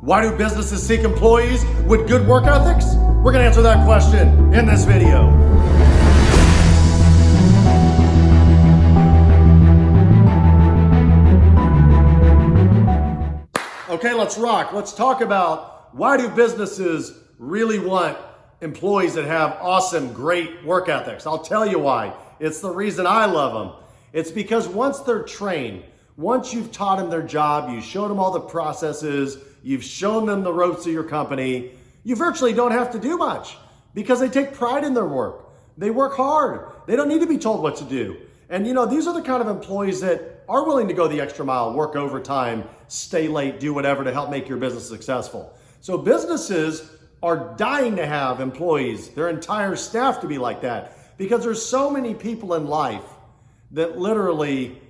Why do businesses seek employees with good work ethics? We're going to answer that question in this video. Okay, let's rock. Let's talk about why do businesses really want employees that have awesome, great work ethics. I'll tell you why. It's the reason I love them. It's because once they're trained, once you've taught them their job, you showed them all the processes, you've shown them the ropes of your company, you virtually don't have to do much because they take pride in their work. They work hard. They don't need to be told what to do. And these are the kind of employees that are willing to go the extra mile, work overtime, stay late, do whatever to help make your business successful. So businesses are dying to have employees, their entire staff to be like that, because there's so many people in life that literally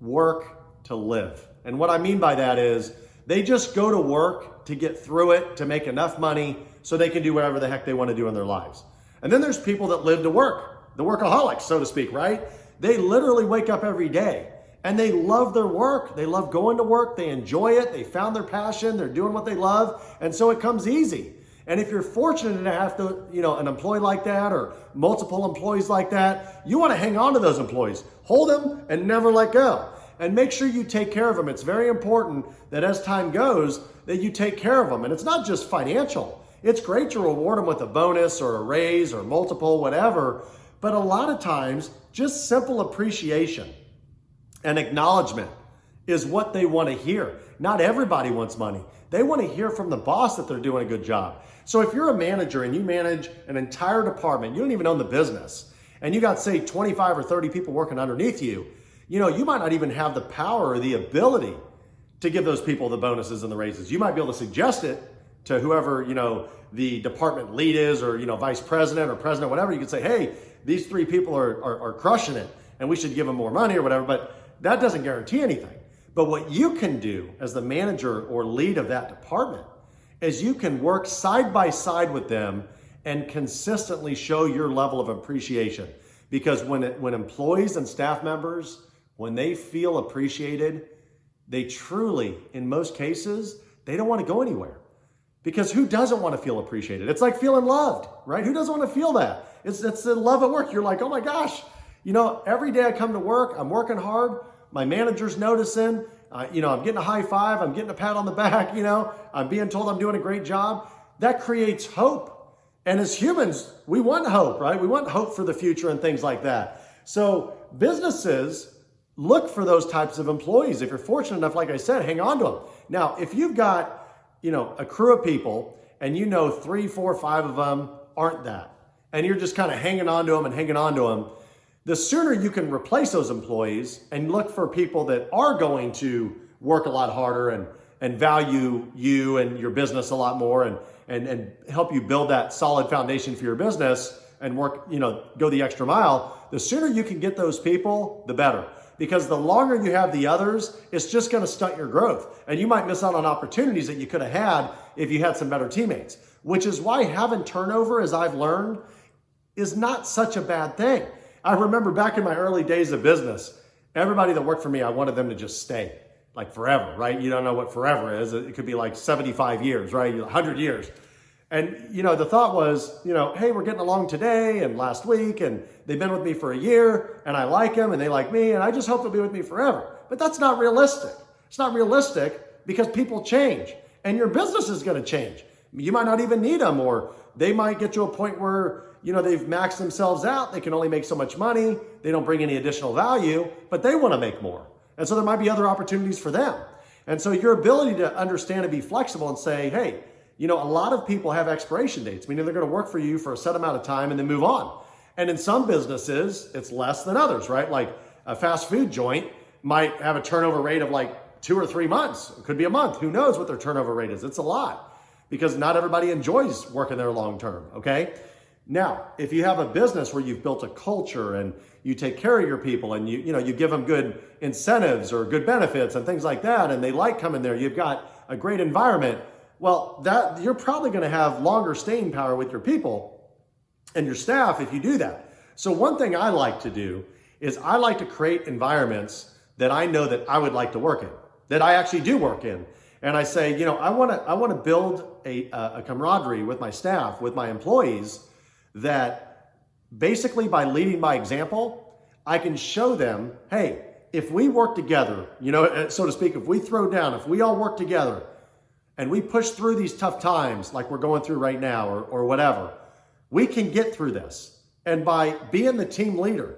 work to live. And what I mean by that is they just go to work to get through it, to make enough money so they can do whatever the heck they want to do in their lives. And then there's people that live to work, the workaholics, so to speak, right? They literally wake up every day and they love their work. They love going to work. They enjoy it. They found their passion. They're doing what they love. And so it comes easy. And if you're fortunate to have an employee like that or multiple employees like that, you want to hang on to those employees. Hold them and never let go. And make sure you take care of them. It's very important that as time goes, that you take care of them. And it's not just financial. It's great to reward them with a bonus or a raise or multiple, whatever. But a lot of times, just simple appreciation and acknowledgement is what they want to hear. Not everybody wants money. They want to hear from the boss that they're doing a good job. So if you're a manager and you manage an entire department, you don't even own the business, and you got, say, 25 or 30 people working underneath you, you might not even have the power or the ability to give those people the bonuses and the raises. You might be able to suggest it to whoever, the department lead is, or, vice president or president, whatever. You could say, hey, these 3 people are crushing it and we should give them more money or whatever, but that doesn't guarantee anything. But what you can do as the manager or lead of that department is you can work side by side with them and consistently show your level of appreciation. Because when employees and staff members, when they feel appreciated, they truly, in most cases, they don't want to go anywhere. Because who doesn't want to feel appreciated? It's like feeling loved, right? Who doesn't want to feel that? It's the love at work. You're like, oh my gosh, every day I come to work, I'm working hard. My manager's noticing, I'm getting a high five, I'm getting a pat on the back, I'm being told I'm doing a great job. That creates hope. And as humans, we want hope, right? We want hope for the future and things like that. So businesses look for those types of employees. If you're fortunate enough, like I said, hang on to them. Now, if you've got, a crew of people and 3, 4, 5 of them aren't that, and you're just kind of hanging on to them, the sooner you can replace those employees and look for people that are going to work a lot harder and value you and your business a lot more and help you build that solid foundation for your business and work, go the extra mile, the sooner you can get those people, the better. Because the longer you have the others, it's just going to stunt your growth. And you might miss out on opportunities that you could have had if you had some better teammates, which is why having turnover, as I've learned, is not such a bad thing. I remember back in my early days of business, everybody that worked for me, I wanted them to just stay like forever, right? You don't know what forever is. It could be like 75 years, right? 100 years. And, the thought was, hey, we're getting along today and last week, and they've been with me for a year, and I like them and they like me, and I just hope they'll be with me forever. But that's not realistic. It's not realistic because people change and your business is going to change. You might not even need them, or they might get to a point where they've maxed themselves out. They can only make so much money. They don't bring any additional value, but they want to make more. And so there might be other opportunities for them. And so your ability to understand and be flexible and say, hey, a lot of people have expiration dates, meaning they're going to work for you for a set amount of time and then move on. And in some businesses, it's less than others, right? Like a fast food joint might have a turnover rate of like 2 or 3 months. It could be a month. Who knows what their turnover rate is? It's a lot because not everybody enjoys working there long term, okay? Now, if you have a business where you've built a culture and you take care of your people and you give them good incentives or good benefits and things like that, and they like coming there, you've got a great environment, well, that you're probably going to have longer staying power with your people and your staff if you do that. So one thing I like to do is I like to create environments that I know that I would like to work in, that I actually do work in. And I say, you know, I want to build a camaraderie with my staff, with my employees, that basically by leading by example, I can show them, hey, if we work together, you know, so to speak, if we throw down, if we all work together and we push through these tough times like we're going through right now or whatever, we can get through this. And by being the team leader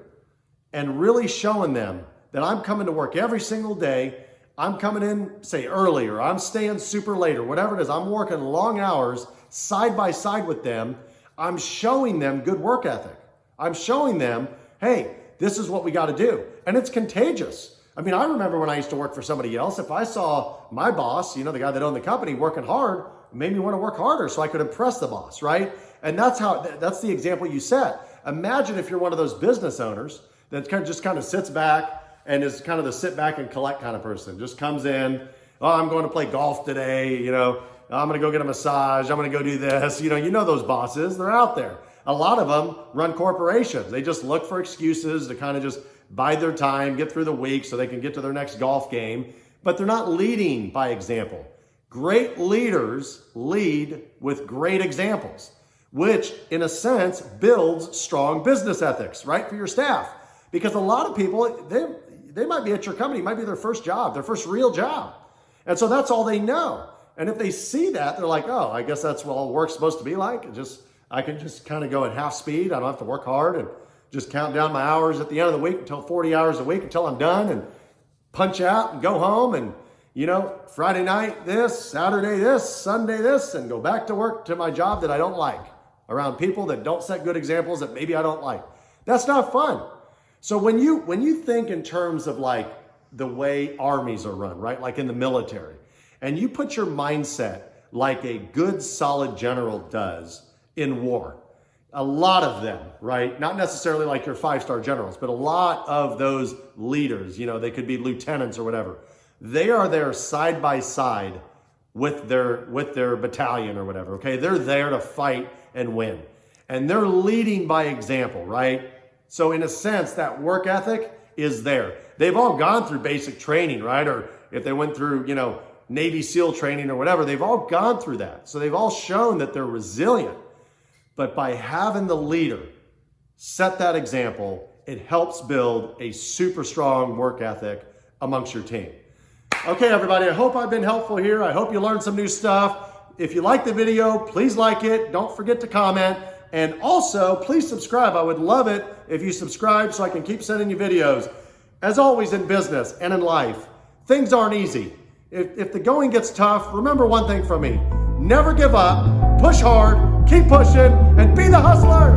and really showing them that I'm coming to work every single day, I'm coming in, say, early, or I'm staying super late, or whatever it is. I'm working long hours side by side with them. I'm showing them good work ethic. I'm showing them, hey, this is what we got to do. And it's contagious. I mean, I remember when I used to work for somebody else, if I saw my boss, you know, the guy that owned the company, working hard, it made me want to work harder so I could impress the boss, right? And that's the example you set. Imagine if you're one of those business owners that just kind of sits back and is kind of the sit back and collect kind of person. Just comes in, oh, I'm going to play golf today, you know, I'm going to go get a massage, I'm going to go do this. You know those bosses, they're out there. A lot of them run corporations. They just look for excuses to kind of just bide their time, get through the week so they can get to their next golf game, but they're not leading by example. Great leaders lead with great examples, which in a sense builds strong business ethics, right, for your staff. Because a lot of people, they might be at your company, it might be their first job, their first real job. And so that's all they know. And if they see that, they're like, oh, I guess that's what all work's supposed to be like. I can just kind of go at half speed. I don't have to work hard and just count down my hours at the end of the week until 40 hours a week until I'm done and punch out and go home and, you know, Friday night this, Saturday this, Sunday this, and go back to work to my job that I don't like around people that don't set good examples that maybe I don't like. That's not fun. So when you think in terms of like the way armies are run, right? Like in the military, and you put your mindset like a good solid general does in war, a lot of them, right? Not necessarily like your 5-star generals, but a lot of those leaders, you know, they could be lieutenants or whatever. They are there side by side with their battalion or whatever, okay? They're there to fight and win. And they're leading by example, right? So in a sense, that work ethic is there. They've all gone through basic training, right? Or if they went through, you know, Navy SEAL training or whatever, they've all gone through that. So they've all shown that they're resilient. But by having the leader set that example, it helps build a super strong work ethic amongst your team. Okay, everybody, I hope I've been helpful here. I hope you learned some new stuff. If you like the video, please like it. Don't forget to comment. And also, please subscribe. I would love it if you subscribe so I can keep sending you videos. As always in business and in life, things aren't easy. If the going gets tough, remember one thing from me. Never give up, push hard, keep pushing, and be the hustler.